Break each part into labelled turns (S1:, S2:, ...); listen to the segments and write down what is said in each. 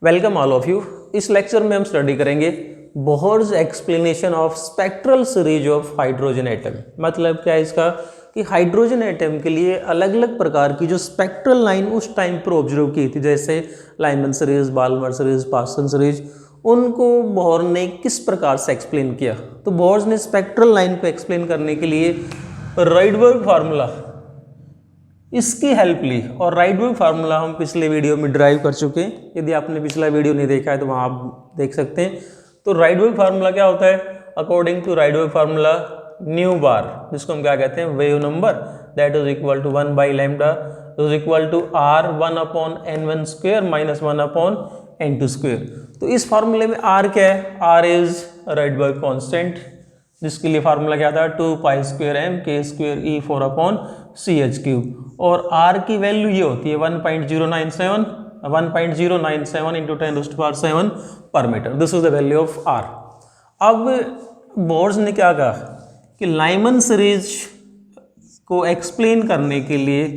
S1: Welcome all of you. इस lecture में हम स्टडी करेंगे Bohr's explanation of spectral series of hydrogen atom. मतलब क्या है इसका कि हाइड्रोजन एटम के लिए अलग अलग प्रकार की जो स्पेक्ट्रल लाइन उस टाइम पर ऑब्जर्व की थी, जैसे Lyman series, Balmer series, Paschen series, उनको बोहर ने किस प्रकार से एक्सप्लेन किया। तो बोहर्स ने स्पेक्ट्रल लाइन को एक्सप्लेन करने के लिए राइडबर्ग फार्मूला इसकी हेल्प ली, और राइडबर्ग फार्मूला हम पिछले वीडियो में ड्राइव कर चुके हैं। यदि आपने पिछला वीडियो नहीं देखा है तो वहाँ आप देख सकते हैं। तो राइडबर्ग फार्मूला क्या होता है? According to Rydberg formula, new bar, जिसको हम क्या कहते हैं, wave number, that is equal to 1 by lambda is equal to R 1 upon n1 square minus 1 upon n2 square. तो इस फार्मूले में आर क्या है? आर इज राइडबर्ग कॉन्स्टेंट, जिसके लिए फार्मूला क्या था? 2 pi square M K square E 4 upon C H cube. और आर की वैल्यू ये होती है 1.097 into 10⁻⁷ per metre. This is the value of R. अब बोर्स ने क्या कहा कि लाइमन सीरीज को एक्सप्लेन करने के लिए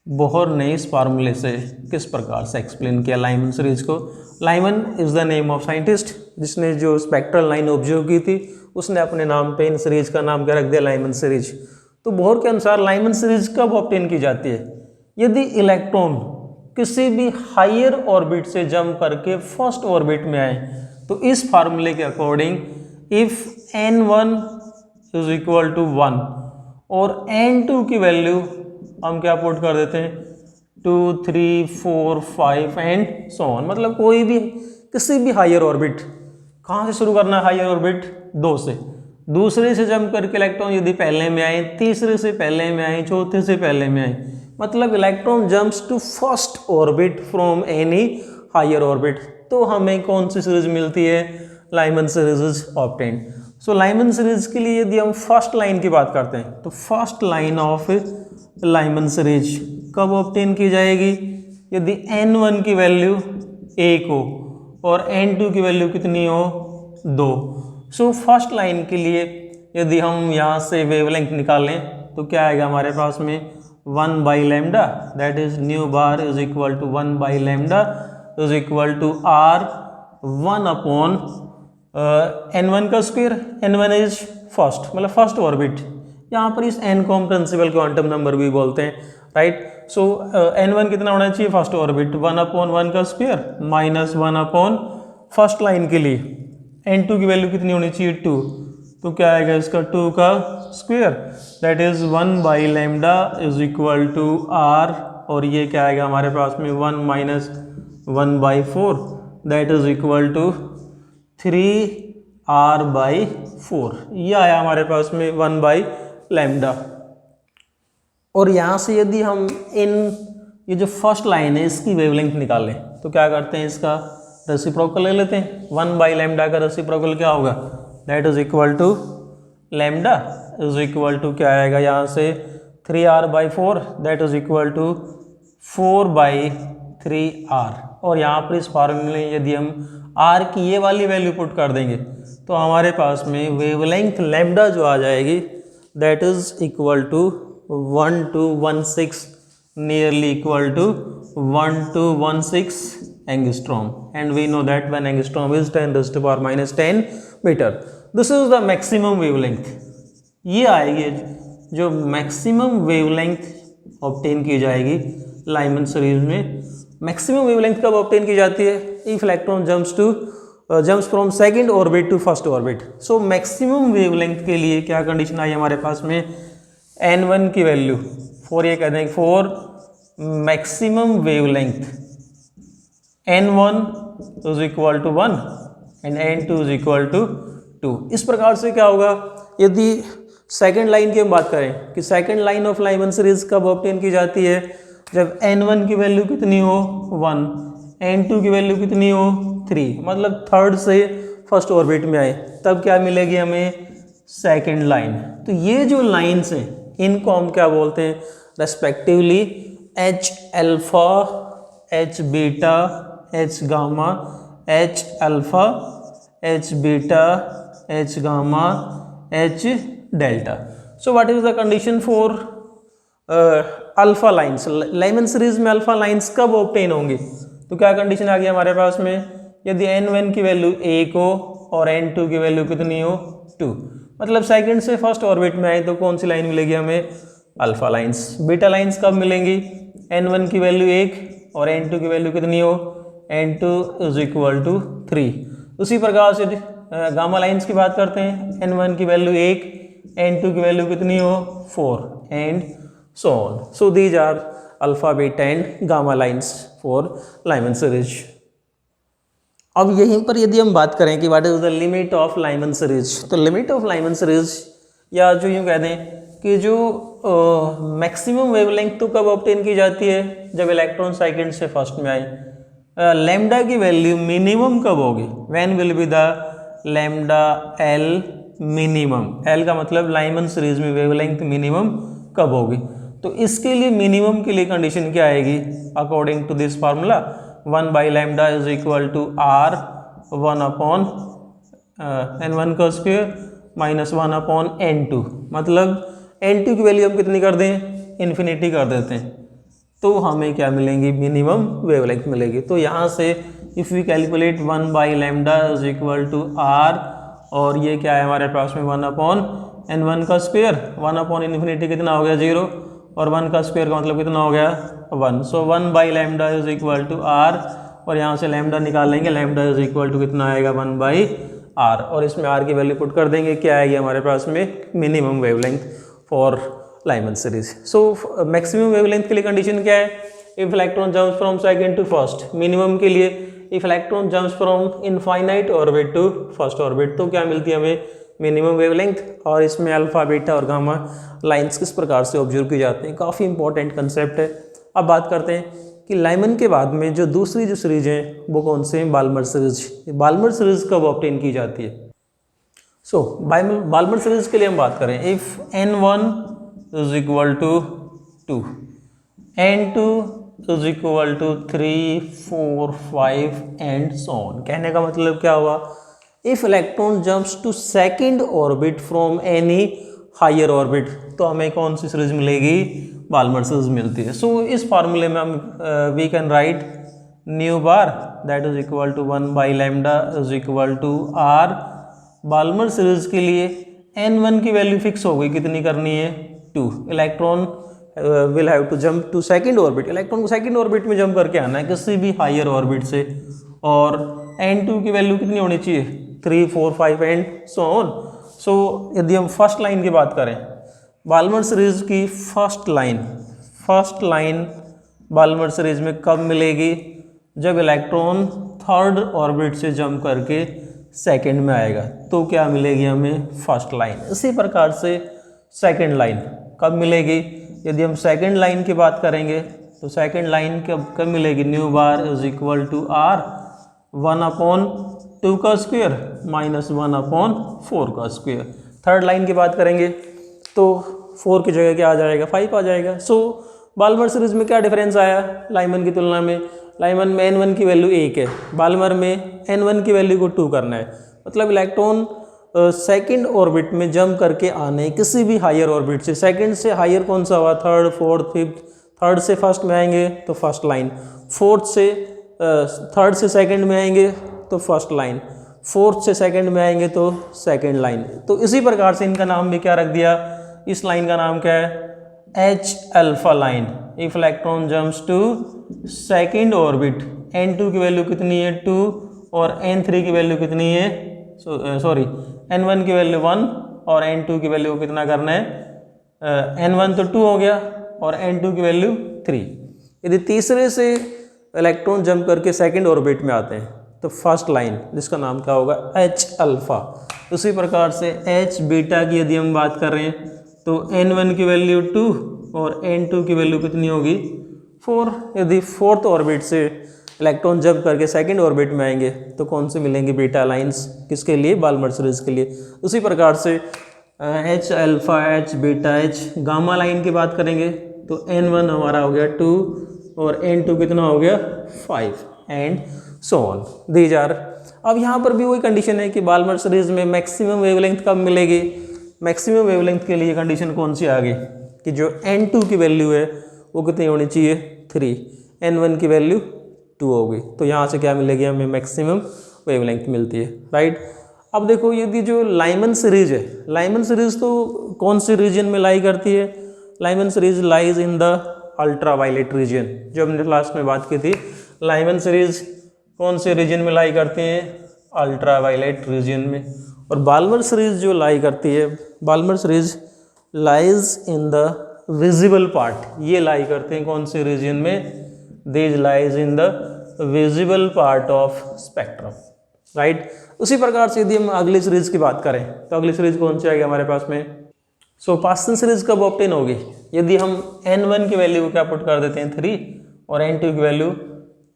S1: बोहर ने इस फार्मूले से किस प्रकार से एक्सप्लेन किया लाइमन सीरीज को। Lyman is the name of scientist, जिसने जो स्पेक्ट्रल लाइन ऑब्जर्व की थी उसने अपने नाम पे इन सीरीज का नाम क्या रख दिया? Lyman series. तो बोहर के अनुसार लाइमन सीरीज कब ऑब्टेन की जाती है? यदि इलेक्ट्रॉन किसी भी हायर ऑर्बिट से जंप करके फर्स्ट ऑर्बिट में आए, तो इस फार्मूले के according if n1 is equal to 1 और n2 की वैल्यू हम क्या पुट कर देते हैं? 2, 3, 4, 5 एंड सो ऑन। मतलब कोई भी किसी भी हायर ऑर्बिट, कहाँ से शुरू करना है? हायर ऑर्बिट 2 से, दूसरे से जंप करके इलेक्ट्रॉन यदि पहले में आए, तीसरे से पहले में आए, चौथे से पहले में आए, मतलब electron jumps to first orbit from any higher orbit, तो हमें कौन सी सीरीज मिलती है? Lyman series is obtained. So Lyman series के लिए यदि हम फर्स्ट लाइन की बात करते हैं तो first line of Lyman series कब ऑब्टेन की जाएगी? यदि n1 की वैल्यू 1 हो और n2 की वैल्यू कितनी हो? 2। सो फर्स्ट लाइन के लिए यदि हम यहाँ से वेवलेंथ निकालें तो क्या आएगा हमारे पास में? 1 by lambda, that is new bar is equal to 1 by lambda is equal to R 1 upon n1 का स्क्वायर। n1 इज फर्स्ट, मतलब फर्स्ट ऑर्बिट। यहाँ पर इस n को हम प्रिंसिपल क्वांटम नंबर भी बोलते हैं, राइट। सो n1 कितना होना चाहिए? फर्स्ट ऑर्बिट 1 अपॉन 1 का square minus 1 upon first line के लिए n2 की वैल्यू कितनी होनी चाहिए? 2। तो क्या आएगा इसका? 2 का square, that is 1 by lambda is equal to R, और ये क्या आएगा हमारे पास में? 1 minus 1 by 4, that is equal to 3r by 4। ये आया हमारे पास में 1 बाई लैम्डा। और यहाँ से यदि हम ये जो फर्स्ट लाइन है इसकी वेवलेंथ निकालें तो क्या करते हैं? इसका रेसिप्रोकल ले लेते हैं। 1 बाई लैम्डा का रेसिप्रोकल क्या होगा? That is equal to lambda is equal to क्या आएगा यहाँ से? 3r by 4, that is equal to 4 by 3r। और यहाँ पर इस फार्मूले में यदि हम r की ये वाली वैल्यू पुट कर देंगे तो हमारे पास में वेवलेंथ लैम्डा जो आ जाएगी, that is equal to 1216, nearly equal to 1216 angstrom, and we know that when angstrom is 10⁻⁻10 metre, this is the maximum wavelength। ये आएगी जो मैक्सिमम वेवलेंथ ऑब्टेन की जाएगी लाइमन सीरीज में। मैक्सिमम वेवलेंथ कब ऑब्टेन की जाती है? If electron jumps from second orbit to first orbit. So maximum wavelength के लिए क्या कंडीशन आई हमारे पास में? n1 की वैल्यू, फॉर ये कहते हैं for maximum wavelength n1 is equal to 1 and n2 is equal to 2। इस प्रकार से क्या होगा? यदि सेकंड लाइन की हम बात करें कि second line of Lyman series कब ऑब्टेन की जाती है? जब n1 की वैल्यू कितनी हो? 1, n2 की वैल्यू कितनी हो? 3, मतलब थर्ड से फर्स्ट ऑर्बिट में आए, तब क्या मिलेगी हमें? Second line. तो ये जो लाइन्स हैं इनको हम क्या बोलते हैं? Respectively H alpha, H beta, H gamma, H alpha, H beta, H gamma, H delta. So what is the condition for alpha lines? Lyman series में अल्फा लाइन्स कब ऑब्टेन होंगी? तो तो क्या कंडीशन आ गई हमारे पास में, यदि n1 की वैल्यू 1 हो और n2 की वैल्यू कितनी हो 2, मतलब सेकंड से फर्स्ट ऑर्बिट में आए तो कौन सी लाइन मिलेगी हमें, अल्फा लाइंस। बीटा लाइंस कब मिलेंगी, n1 की वैल्यू 1 और n2 की वैल्यू कितनी हो, n2 इज इक्वल टू 3। उसी प्रकार से गामा लाइंस की बात करते हैं, n1 की वैल्यू 1, n2 की वैल्यू कितनी हो 4 and so on. So these are alpha beta and gamma lines for Lyman series. अब यहीं पर यदि हम बात करें कि what is the limit of Lyman series, तो लिमिट ऑफ लाइमन सीरीज, या जो यूँ कह दें कि जो मैक्सिमम वेवलेंथ तो कब ऑब्टेन की जाती है, जब इलेक्ट्रॉन सेकंड से फर्स्ट में आए। लैम्डा की वैल्यू मिनिमम कब होगी, when will be the lambda L minimum, L का मतलब लाइमन सीरीज में वेवलेंथ मिनिमम कब होगी। तो इसके लिए मिनिमम के लिए कंडीशन क्या आएगी, according to this formula 1 by lambda is equal to R 1 upon n1 का स्क्वायर माइनस 1 अपॉन n2, मतलब n2 की वैल्यू हम कितनी कर दें, इन्फिनिटी कर देते हैं, तो हमें क्या मिलेंगी, मिनिमम वेवलेंथ मिलेगी। तो यहाँ से if we calculate 1 by lambda is equal to R, और ये क्या है हमारे पास में 1 अपॉन n1 का स्क्वायर, 1 अपॉन इन्फिनिटी कितना हो गया 0, और 1 का स्क्वायर का मतलब कितना हो गया 1। So 1 by lambda is equal to R, और यहाँ से लैम्डा निकाल लेंगे, लैम्डा इज इक्वल टू कितना आएगा 1 बाई आर, और इसमें आर की वैल्यू पुट कर देंगे, क्या आएगी हमारे पास में minimum wavelength for Lyman series. So maximum wavelength के लिए कंडीशन क्या है, if electron jumps from second to first. Minimum के लिए if electron jumps from infinite orbit to first orbit, तो क्या मिलती है हमें मिनिमम वेवलेंथ। और इसमें अल्फा बीटा और गामा लाइंस किस प्रकार से ऑब्जर्व की जाते हैं, काफ़ी इंपॉर्टेंट कंसेप्ट है। अब बात करते हैं कि लाइमन के बाद में जो दूसरी जो सीरीज है वो कौन से हैं, बाल्मर सीरीज। बाल्मर सीरीज कब ऑब्टेन की जाती है। सो बाल्मर सीरीज के लिए हम बात करें, if n1 is equal to 2, n2 is equal to 3, 4, 5 and so on. कहने का मतलब क्या हुआ, if electron jumps to second orbit from any higher orbit, तो हमें कौन सी सीरीज मिलेगी, बाल्मर सीरीज मिलती है। सो इस फार्मूले में हम we can write new bar that is equal to 1 by lambda is equal to R. Balmer series के लिए n1 की वैल्यू फिक्स हो गई, कितनी करनी है 2। Electron will have to jump to second orbit, electron को सेकंड ऑर्बिट में जंप करके आना है किसी भी हायर ऑर्बिट से, और n2 की वैल्यू कितनी होनी चाहिए 3, 4, 5 एंड सो ऑन। सो यदि हम फर्स्ट लाइन की बात करें, बाल्मर सीरीज की फर्स्ट लाइन बाल्मर सीरीज में कब मिलेगी, जब इलेक्ट्रॉन थर्ड ऑर्बिट से जंप करके सेकंड में आएगा, तो क्या मिलेगी हमें फर्स्ट लाइन। इसी प्रकार से सेकंड लाइन कब मिलेगी, यदि हम सेकंड लाइन की बात करेंगे तो सेकंड लाइन कब मिलेगी, nu bar is equal to R 1 upon 2 का स्क्वायर माइनस 1 अपॉन 4 का स्क्वायर। थर्ड लाइन की बात करेंगे तो 4 की जगह क्या आ जाएगा 5 आ जाएगा। सो बाल्मर सीरीज में क्या डिफरेंस आया लाइमन की तुलना में, लाइमन में n1 की वैल्यू 1 है, बाल्मर में n1 की वैल्यू को 2 करना है, मतलब इलेक्ट्रॉन सेकंड ऑर्बिट में जंप करके आने किसी भी हायर ऑर्बिट से, सेकंड से हायर कौन सा हुआ, थर्ड, फोर्थ, फिफ्थ, थर्ड से फर्स्ट में आएंगे तो फर्स्ट लाइन, फोर्थ से थर्ड से सेकंड में आएंगे तो फर्स्ट लाइन, फोर्थ से सेकंड में आएंगे तो सेकंड लाइन। तो इसी प्रकार से इनका नाम भी क्या रख दिया, इस लाइन का नाम क्या है H alpha line. If electron jumps to second orbit, n2 की वैल्यू कितनी है 2 और n3 की वैल्यू कितनी है सॉरी n1 की वैल्यू 1 और n2 की वैल्यू कितना करना है, n1 तो 2 हो गया और n2 की वैल्यू 3। यदि तीसरे से इलेक्ट्रॉन जंप करके सेकंड ऑर्बिट में आते हैं तो फर्स्ट लाइन जिसका नाम क्या होगा H अल्फा। उसी प्रकार से H बीटा की यदि हम बात कर रहे हैं तो n1 की वैल्यू 2 और n2 की वैल्यू कितनी होगी 4। यदि फोर्थ ऑर्बिट से इलेक्ट्रॉन जंप करके सेकंड ऑर्बिट में आएंगे तो कौन से मिलेंगे बीटा लाइंस, किसके लिए बाल्मर सीरीज के लिए। उसी प्रकार से H alpha, H beta, H gamma line की बात करेंगे तो n1 हमारा हो गया 2 और n2 कितना हो गया 5 and so on these are. अब यहाँ पर भी वही कंडीशन है कि बाल्मर सीरीज में मैक्सिमम वेवलेंथ कब मिलेगी, मैक्सिमम वेवलेंथ के लिए कंडीशन कौन सी आ गई कि जो n2 की वैल्यू है वो कितनी होनी चाहिए 3, n1 की वैल्यू 2। 2 होगी। तो यहाँ से क्या मिलेगी हमें, मैक्सिमम वेवलेंथ मिलती है, राइट। अब देखो यदि जो लाइमन सीरीज है, लाइमन सीरीज तो कौन से रीजन में लाई करती है, Lyman series lies in the ultraviolet region, जो हमने लास्ट में बात की थी। लाइमन सीरीज कौन से रीजन में लाई करती हैं, अल्ट्रा वायलेट रीजन में। और बाल्मर सीरीज जो लाई करती है, Balmer series lies in the visible part, ये लाई करते हैं कौन से रीजन में, this lies in the visible part of spectrum, right. उसी प्रकार से यदि हम अगली सीरीज की बात करें तो अगली सीरीज कौन सी आएगी हमारे पास में, सो पास्टन सीरीज कब ऑब्टेन होगी, यदि हम n1 की वैल्यू को क्या पुट कर देते हैं 3 और n2 की वैल्यू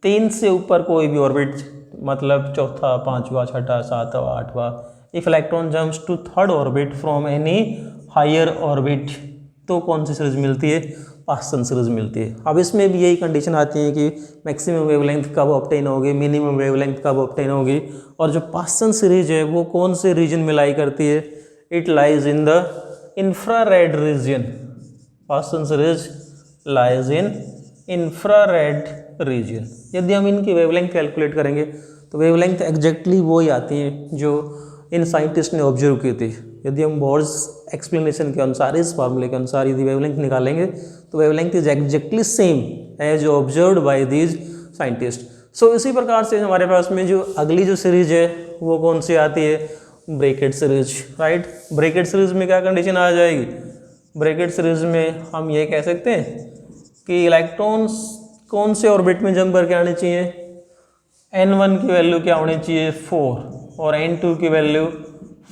S1: 3 से ऊपर कोई भी ऑर्बिट, मतलब चौथा, पांचवा, छठा, सातवां, आठवां, if electron jumps to third orbit from any higher orbit, तो कौन सी सीरीज मिलती है, पास्टन सीरीज मिलती है। अब इसमें भी यही कंडीशन आती है कि मैक्सिमम वेवलेंथ कब ऑब्टेन होगी, मिनिमम वेवलेंथ कब ऑब्टेन होगी। और जो पास्टन सीरीज है वो कौन से रीजन में लाई करती है, it lies in the infrared reason, Paschen series lies in infrared reason. यदि हम इनकी वेवलेंथ कैलकुलेट करेंगे तो वेवलेंथ एग्जैक्टली वो ही आती है जो इन साइंटिस्ट ने ऑब्जर्व की थी। यदि हम बोर्स एक्सप्लेनेशन के अनुसार, इस फार्मूले के अनुसार यदि वेवलेंथ निकालेंगे तो wavelength is exactly same as observed by these scientist. So इसी प्रकार से हमारे पास में जो अगली जो सीरीज है वो कौन सी आती है, Brackett series, right. Brackett series में क्या कंडीशन आ जाएगी, ब्रैकेट सीरीज में हम ये कह सकते हैं कि इलेक्ट्रॉन्स कौन से ऑर्बिट में जंप करके आने चाहिए, n1 की वैल्यू क्या होनी चाहिए 4 और n2 की value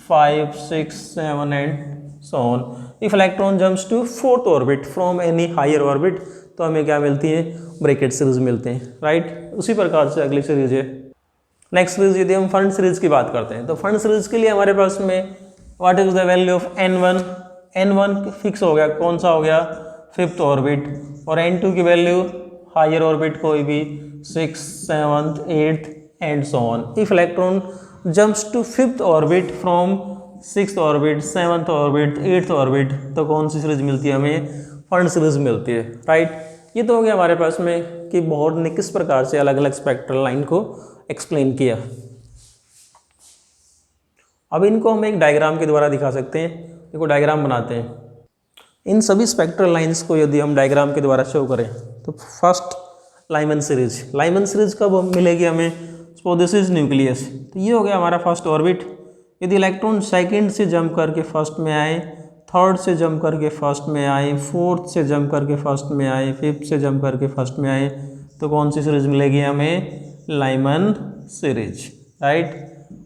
S1: 5, 6, 7 and so on. If electron jumps to fourth orbit from any higher orbit, तो हमें क्या मिलती है, ब्रैकेट सीरीज मिलते हैं, राइट। उसी प्रकार से अगली सीरीज है नेक्स्ट सीरीज। यदि हम फंड सीरीज की बात करते हैं तो फंड सीरीज के लिए हमारे पास में what is the value of n1, n1 fix हो गया, कौन सा हो गया, फिफ्थ ऑर्बिट, और n2 की वैल्यू हायर ऑर्बिट कोई भी 6, 7, 8 and so on. If electron jumps to fifth orbit from sixth orbit, seventh orbit, eighth orbit, तो कौन सी सीरीज मिलती है हमें, फंड सीरीज मिलती है, राइट। ये तो हो गया हमारे पास में कि बोर ने किस प्रकार से अलग अलग स्पेक्ट्रल लाइन को एक्सप्लेन किया। अब इनको हम एक डायग्राम के द्वारा दिखा सकते हैं। देखो डायग्राम बनाते हैं। इन सभी स्पेक्ट्रल लाइंस को यदि हम डायग्राम के द्वारा शो करें तो first Lyman series, Lyman series कब मिलेगी हमें, सो दिस इज न्यूक्लियस, तो ये हो गया हमारा फर्स्ट ऑर्बिट। यदि इलेक्ट्रॉन सेकंड से जंप करके फर्स्ट में आए, थर्ड से जंप करके फर्स्ट में आए, फोर्थ से जंप करके फर्स्ट में आए, फिफ्थ से जंप करके फर्स्ट में आए, तो कौन सी सीरीज मिलेगी हमें, लाइमन सीरीज, राइट।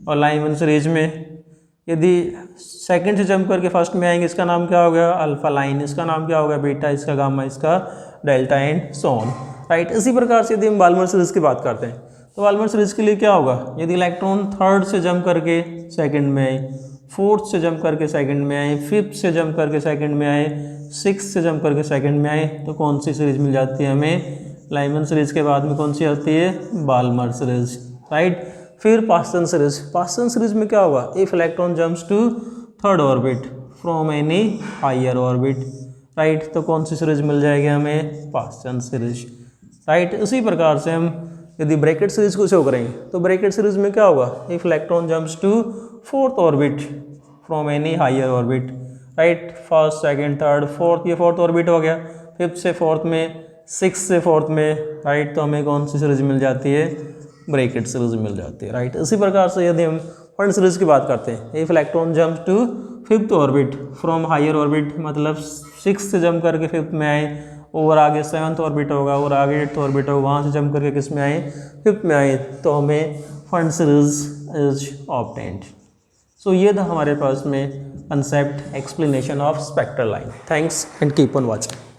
S1: और लाइमन सीरीज में यदि सेकंड से जंप करके फर्स्ट में आएंगे, इसका नाम क्या हो गया, अल्फा लाइन, इसका नाम क्या हो गया, बीटा, इसका गामा, इसका delta and so on, right. इसी प्रकार से यदि हम बाल्मर सीरीज की बात करते हैं तो बाल्मर सीरीज के लिए क्या होगा, यदि इलेक्ट्रॉन थर्ड से जंप करके सेकंड में आए, फोर्थ से जंप करके सेकंड में आए, फिफ्थ से जंप करके सेकंड में आए, सिक्स से जंप करके सेकंड में आए, तो कौन सी सीरीज मिल जाती है हमें, लाइमन सीरीज के बाद में कौन सी आती है, बाल्मर सीरीज, राइट। फिर पास्टन सीरीज, पास्टन सीरीज में क्या होगा, if electron jumps to third orbit from any higher orbit, right, तो कौन सी सीरीज मिल जाएगी हमें, पास्टन सीरीज, राइट। उसी प्रकार से हम यदि ब्रैकेट सीरीज को शो करेंगे तो ब्रैकेट सीरीज में क्या होगा, if electron jumps to fourth orbit from any higher orbit, right, first, second, third, fourth, ये फोर्थ ऑर्बिट हो गया, फिफ्थ से फोर्थ में, सिक्स से फोर्थ में, राइट, तो हमें कौन सी सीरीज मिल जाती है, ब्रैकेट सीरीज मिल जाती है, राइट। इसी प्रकार से यदि हम फंड सीरीज की बात करते हैं, if electron jumps to fifth orbit from higher orbit, मतलब सिक्स से जंप करके फिफ्थ में आए, और आगे सेवन्थ ऑर्बिट होगा, और आगे एट्थ ऑर्बिट होगा, वहाँ से जंप करके किस में आए, फिफ्थ में आए, तो हमें फंड सीरीज इज ऑब्टेन्ड। सो ये था हमारे पास में concept explanation of spectral line. Thanks and keep on watching.